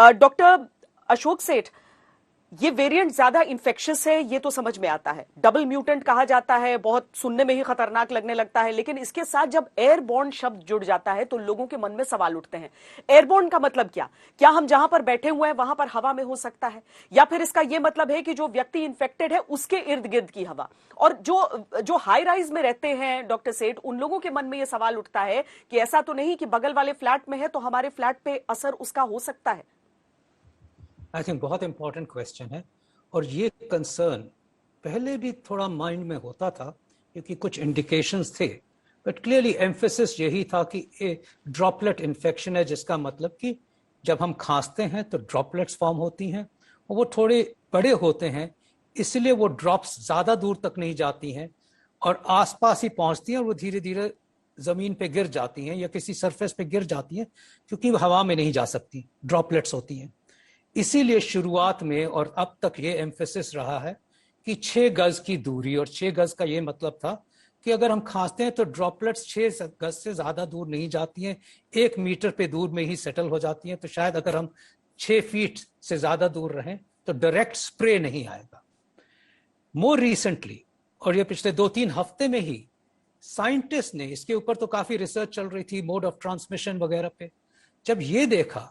Doctor Ashok सेठ, ये variant ज्यादा इन्फेक्शियस है, ये तो समझ में आता है, डबल म्यूटेंट कहा जाता है, बहुत सुनने में ही खतरनाक लगने लगता है, लेकिन इसके साथ जब एयरबॉर्न शब्द जुड़ जाता है तो लोगों के मन में सवाल उठते हैं। एयरबॉर्न का मतलब क्या हम जहां पर बैठे हुए हैं वहां पर हवा में हो सकता है, या फिर इसका यह मतलब है कि जो व्यक्ति इन्फेक्टेड है उसके इर्द गिर्द की हवा? और जो जो हाई राइज में रहते हैं डॉक्टर सेठ, उन लोगों के मन में यह सवाल उठता है कि ऐसा तो नहीं कि बगल वाले फ्लैट में है तो हमारे फ्लैट पे असर उसका हो सकता है? आई थिंक बहुत इंपॉर्टेंट क्वेश्चन है, और ये कंसर्न पहले भी थोड़ा माइंड में होता था क्योंकि कुछ इंडिकेशंस थे, बट क्लियरली एम्फेसिस यही था कि ड्रॉपलेट इन्फेक्शन है, जिसका मतलब कि जब हम खांसते हैं तो ड्रॉपलेट्स फॉर्म होती हैं और वो थोड़े बड़े होते हैं, इसलिए वो ड्रॉप्स ज़्यादा दूर तक नहीं जाती हैं और आसपास ही पहुंचती हैं और वो धीरे धीरे ज़मीन पे गिर जाती हैं या किसी सरफेस पे गिर जाती हैं, क्योंकि वो हवा में नहीं जा सकती, ड्रॉपलेट्स होती हैं। इसीलिए शुरुआत में और अब तक ये एम्फेसिस रहा है कि 6 गज की दूरी, और 6 गज का ये मतलब था कि अगर हम खांसते हैं तो ड्रॉपलेट्स 6 गज से ज्यादा दूर नहीं जाती हैं, 1 मीटर पे दूर में ही सेटल हो जाती हैं। तो शायद अगर हम 6 फीट से ज्यादा दूर रहें तो डायरेक्ट स्प्रे नहीं आएगा। मोर रिसेंटली, और ये पिछले 2-3 हफ्ते में ही साइंटिस्ट ने इसके ऊपर, तो काफी रिसर्च चल रही थी मोड ऑफ ट्रांसमिशन वगैरह पे, जब ये देखा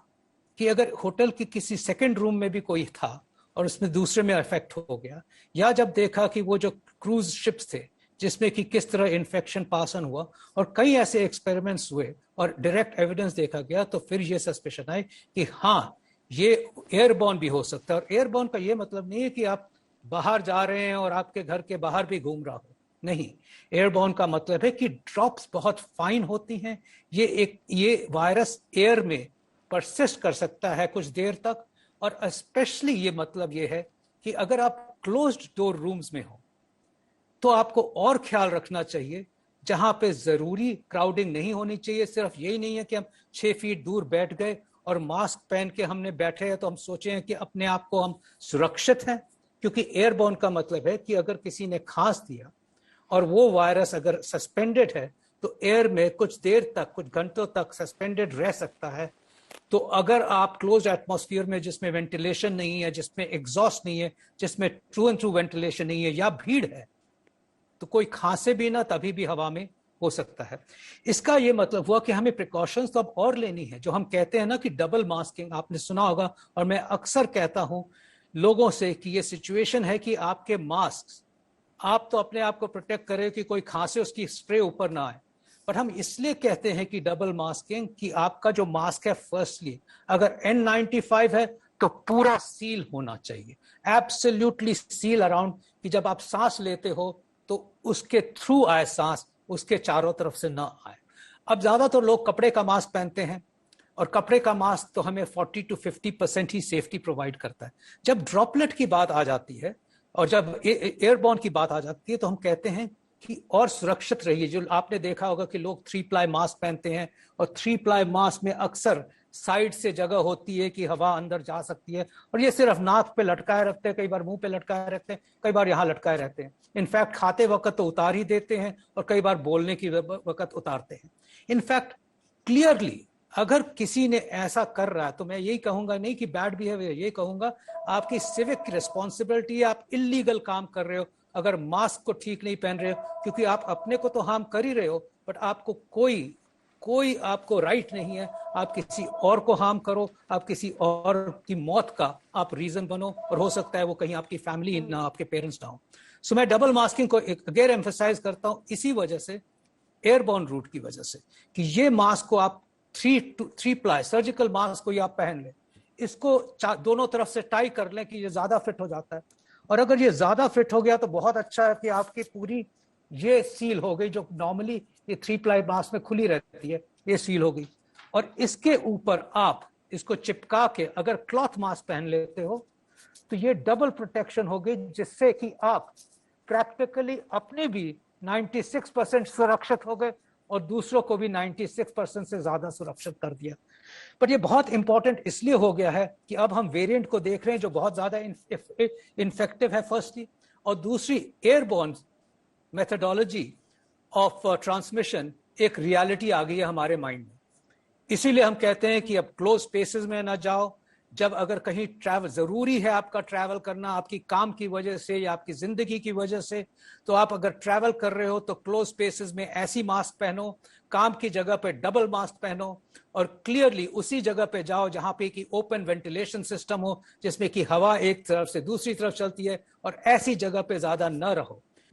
कि अगर होटल की किसी सेकंड रूम में भी कोई था और उसमें दूसरे में इफेक्ट हो गया, या जब देखा कि वो जो क्रूज शिप्स थे जिसमें कि किस तरह इन्फेक्शन पास ऑन हुआ, और कई ऐसे एक्सपेरिमेंट्स हुए और डायरेक्ट एविडेंस देखा गया, तो फिर ये सस्पेशन आई कि हाँ, ये एयरबॉर्न भी हो सकता है। और एयरबॉर्न का ये मतलब नहीं है कि आप बाहर जा रहे हैं और आपके घर के बाहर भी घूम रहा हो, नहीं। एयरबॉर्न का मतलब है कि ड्रॉप्स बहुत फाइन होती हैं, ये वायरस एयर में परसिस्ट कर सकता है कुछ देर तक। और स्पेशली ये मतलब ये है कि अगर आप क्लोज्ड डोर रूम्स में हो तो आपको और ख्याल रखना चाहिए, जहां पे जरूरी क्राउडिंग नहीं होनी चाहिए। सिर्फ यही नहीं है कि हम 6 फीट दूर बैठ गए और मास्क पहन के हमने बैठे हैं तो हम सोचे हैं कि अपने आप को हम सुरक्षित हैं, क्योंकि एयरबॉर्न का मतलब है कि अगर किसी ने खांस दिया और वो वायरस अगर सस्पेंडेड है तो एयर में कुछ देर तक, कुछ घंटों तक सस्पेंडेड रह सकता है। तो अगर आप क्लोज एटमॉस्फेयर में, जिसमें वेंटिलेशन नहीं है, जिसमें एग्जॉस्ट नहीं है, जिसमें ट्रू एंड ट्रू वेंटिलेशन नहीं है, या भीड़ है, तो कोई खांसे भी ना तभी भी हवा में हो सकता है। इसका ये मतलब हुआ कि हमें प्रिकॉशंस तो अब और लेनी है। जो हम कहते हैं ना कि डबल मास्किंग, आपने सुना होगा, और मैं अक्सर कहता हूं लोगों से कि ये सिचुएशन है कि आपके मास्क, आप तो अपने आप को प्रोटेक्ट करें कि कोई खांसे उसकी स्प्रे ऊपर ना आए, पर हम इसलिए कहते हैं कि डबल मास्किंग कि आपका जो मास्क है, फर्स्टली अगर N95 है तो पूरा सील होना चाहिए, एब्सोल्युटली सील अराउंड, कि जब आप सांस लेते हो तो उसके थ्रू आए सांस, उसके चारों तरफ से ना आए। अब ज्यादातर लोग कपड़े का मास्क पहनते हैं, और कपड़े का मास्क तो हमें 40 to 50% ही सेफ्टी प्रोवाइड करता है। जब ड्रॉपलेट की बात आ जाती है और जब एयरबॉर्न की बात आ जाती है तो हम कहते हैं कि और सुरक्षित रहिए। जो आपने देखा होगा कि लोग 3 प्लाई मास्क पहनते हैं, और 3 प्लाई मास्क में अक्सर साइड से जगह होती है कि हवा अंदर जा सकती है, और ये सिर्फ नाक पे लटकाए रखते हैं, कई बार मुंह पे लटकाए रखते हैं, कई बार यहाँ लटकाए रहते हैं। इनफैक्ट खाते वक्त तो उतार ही देते हैं, और कई बार बोलने की वक्त उतारते हैं। इनफैक्ट क्लियरली अगर किसी ने ऐसा कर रहा है तो मैं यही कहूंगा, नहीं कि बैड बिहेवियर, ये कहूंगा आपकी सिविक रिस्पॉन्सिबिलिटी है, आप इलीगल काम कर रहे हो अगर मास्क को ठीक नहीं पहन रहे हो, क्योंकि आप अपने को तो हार्म कर ही रहे हो, बट आपको कोई आपको राइट नहीं है आप किसी और को हार्म करो, आप किसी और की मौत का आप रीजन बनो, और हो सकता है वो कहीं आपकी फैमिली ना, आपके पेरेंट्स ना हो। सो मैं डबल मास्किंग को अगेन एम्फसाइज करता हूं, इसी वजह से, एयरबॉर्न रूट की वजह से, कि ये मास्क को आप 3 प्लाई सर्जिकल मास्क को आप पहन लें, इसको दोनों तरफ से टाई कर लें कि ये ज्यादा फिट हो जाता है। और अगर ये ज्यादा फिट हो गया तो बहुत अच्छा है कि आपकी पूरी ये सील हो गई, जो नॉर्मली ये 3 प्लाई मास्क में खुली रहती है, ये सील हो गई। और इसके ऊपर आप इसको चिपका के अगर क्लॉथ मास्क पहन लेते हो तो ये डबल प्रोटेक्शन हो गई, जिससे कि आप प्रैक्टिकली अपने भी 96% सुरक्षित हो गए और दूसरों को भी 96% से ज्यादा सुरक्षित कर दिया। पर ये बहुत इंपॉर्टेंट इसलिए हो गया है कि अब हम वेरिएंट को देख रहे हैं जो बहुत ज्यादा इन्फेक्टिव है, फर्स्टली, और दूसरी एयरबॉर्न मेथडोलॉजी ऑफ ट्रांसमिशन एक रियलिटी आ गई है हमारे माइंड में। इसीलिए हम कहते हैं कि अब क्लोज स्पेसेस में ना जाओ, जब अगर कहीं ट्रैवल जरूरी है, आपका ट्रैवल करना आपकी काम की वजह से या आपकी जिंदगी की वजह से, तो आप अगर ट्रैवल कर रहे हो तो क्लोज स्पेसेस में ऐसी मास्क पहनो, काम की जगह पे डबल मास्क पहनो, और क्लियरली उसी जगह पे जाओ जहां पे कि ओपन वेंटिलेशन सिस्टम हो, जिसमें कि हवा एक तरफ से दूसरी तरफ चलती है, और ऐसी जगह पे ज्यादा न रहो।